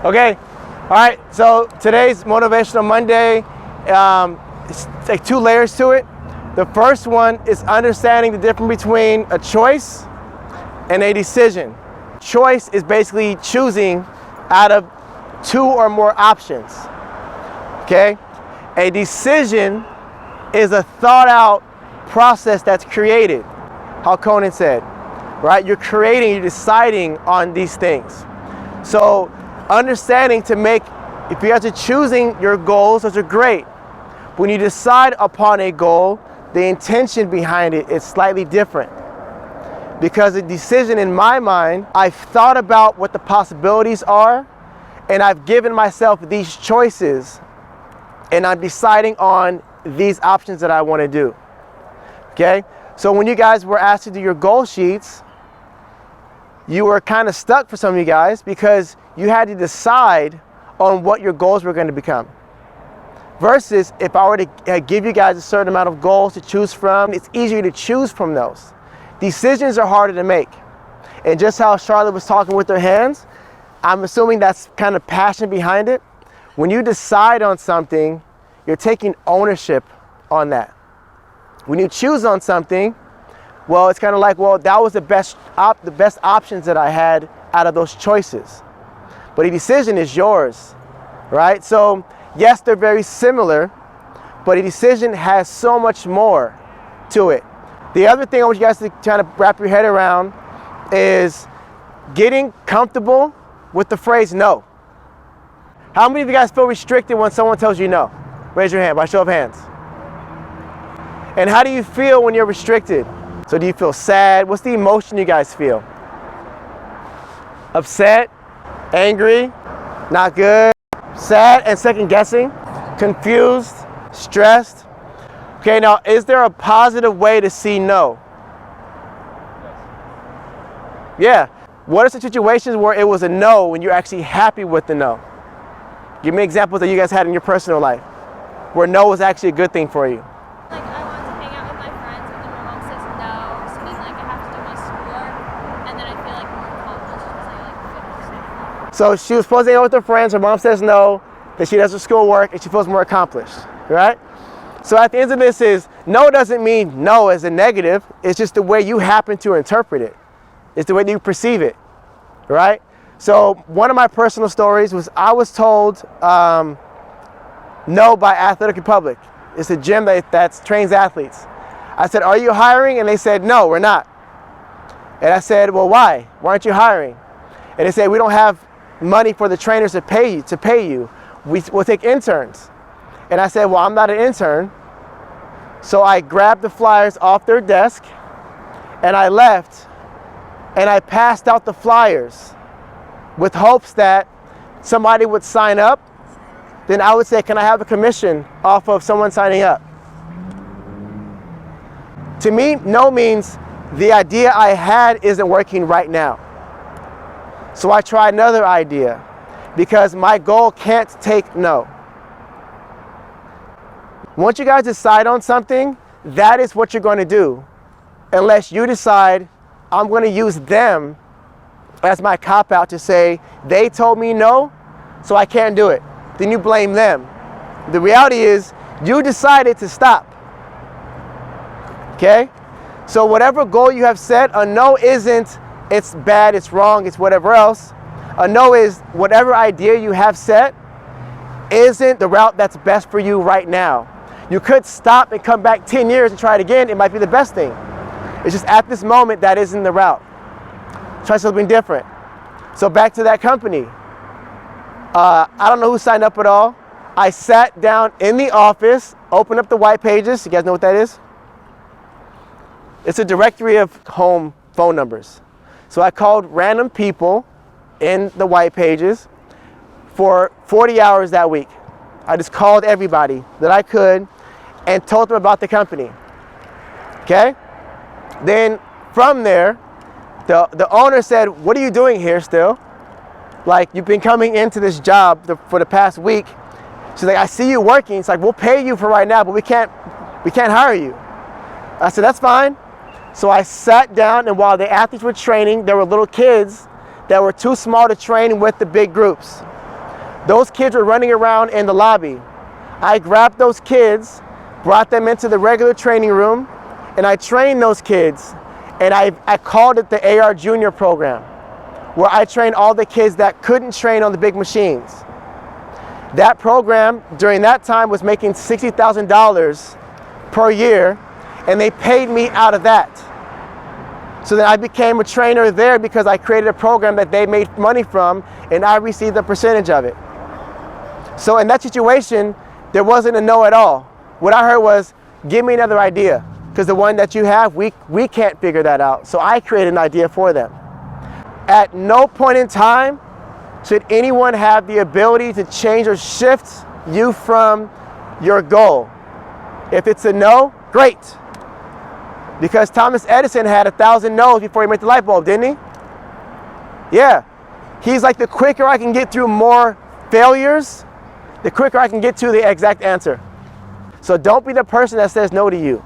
Okay, all right, so today's Motivational Monday, it's like two layers to it. The first one is understanding the difference between a choice and a decision. Choice is basically choosing out of two or more options, okay? A decision is a thought out process that's created, how Keinan said, right? You're creating, you're deciding on these things. So understanding to make, if you guys are choosing your goals, those are great. When you decide upon a goal, the intention behind it is slightly different. Because a decision in my mind, I've thought about what the possibilities are, and I've given myself these choices, and I'm deciding on these options that I want to do. Okay? So when you guys were asked to do your goal sheets, you were kind of stuck for some of you guys because you had to decide on what your goals were going to become. Versus if I were to give you guys a certain amount of goals to choose from, it's easier to choose from those. Decisions are harder to make. And just how Charlotte was talking with her hands, I'm assuming that's kind of passion behind it. When you decide on something, you're taking ownership on that. When you choose on something, well, it's kind of like, well, that was the best options that I had out of those choices. But a decision is yours, right? So yes, they're very similar, but a decision has so much more to it. The other thing I want you guys to kind of wrap your head around is getting comfortable with the phrase no. How many of you guys feel restricted when someone tells you no? Raise your hand by show of hands. And how do you feel when you're restricted? So do you feel sad? What's the emotion you guys feel? Upset, angry, not good, sad and second guessing, confused, stressed. Okay, now is there a positive way to see no? Yeah. What are some situations where it was a no when you're actually happy with the no? Give me examples that you guys had in your personal life where no was actually a good thing for you. Like I want to hang out with my friends, but then my mom says no, so then like I have to do my schoolwork, and then I feel like more accomplished because I like finish it. So she was supposed to hang out with her friends, her mom says no, then she does her schoolwork, and she feels more accomplished, right? So at the end of this is, no doesn't mean no as a negative, it's just the way you happen to interpret it. It's the way that you perceive it, right? So one of my personal stories was I was told no by Athletic Republic. It's a gym that trains athletes. I said, are you hiring? And they said, no, we're not. And I said, well, why? Why aren't you hiring? And they said, we don't have money for the trainers to pay you. We'll take interns. And I said, well, I'm not an intern. So I grabbed the flyers off their desk and I left and I passed out the flyers with hopes that somebody would sign up. Then I would say, can I have a commission off of someone signing up? To me, no means the idea I had isn't working right now. So I try another idea because my goal can't take no. Once you guys decide on something, that is what you're going to do. Unless you decide, I'm going to use them as my cop-out to say, they told me no, so I can't do it. Then you blame them. The reality is, you decided to stop. Okay? So whatever goal you have set, a no isn't, it's bad, it's wrong, it's whatever else. A no is whatever idea you have set isn't the route that's best for you right now. You could stop and come back 10 years and try it again. It might be the best thing. It's just at this moment, that isn't the route. Try something different. So back to that company. I don't know who signed up at all. I sat down in the office, opened up the white pages. You guys know what that is? It's a directory of home phone numbers. So I called random people in the white pages for 40 hours that week. I just called everybody that I could and told them about the company. Okay? Then from there, the owner said, what are you doing here still? Like, you've been coming into this job for the past week. She's like, I see you working. It's like, we'll pay you for right now, but we can't hire you. I said, that's fine. So I sat down, and while the athletes were training, there were little kids that were too small to train with the big groups. Those kids were running around in the lobby. I grabbed those kids, brought them into the regular training room, and I trained those kids. And I called it the AR Junior program, where I trained all the kids that couldn't train on the big machines. That program during that time was making $60,000 per year, and they paid me out of that. So then I became a trainer there because I created a program that they made money from, and I received a percentage of it. So in that situation, there wasn't a no at all. What I heard was, give me another idea, because the one that you have, we can't figure that out. So I created an idea for them. At no point in time should anyone have the ability to change or shift you from your goal. If it's a no, great. Because Thomas Edison had 1,000 no's before he made the light bulb, didn't he? Yeah. He's like, the quicker I can get through more failures, the quicker I can get to the exact answer. So don't be the person that says no to you.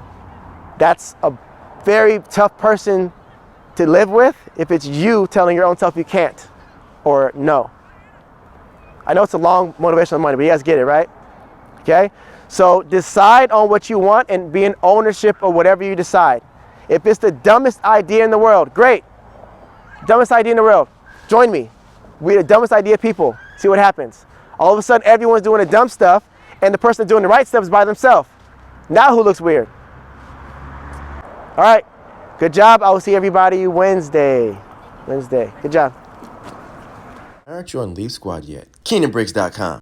That's a very tough person to live with if it's you telling your own self you can't or no. I know it's a long motivational Monday, but you guys get it, right? Okay? So decide on what you want and be in ownership of whatever you decide. If it's the dumbest idea in the world, great. Dumbest idea in the world. Join me. We're the dumbest idea people. See what happens. All of a sudden, everyone's doing the dumb stuff, and the person doing the right stuff is by themselves. Now who looks weird? All right. Good job. I will see everybody Wednesday. Good job. Aren't you on Leaf Squad yet? KeinanBriggs.com.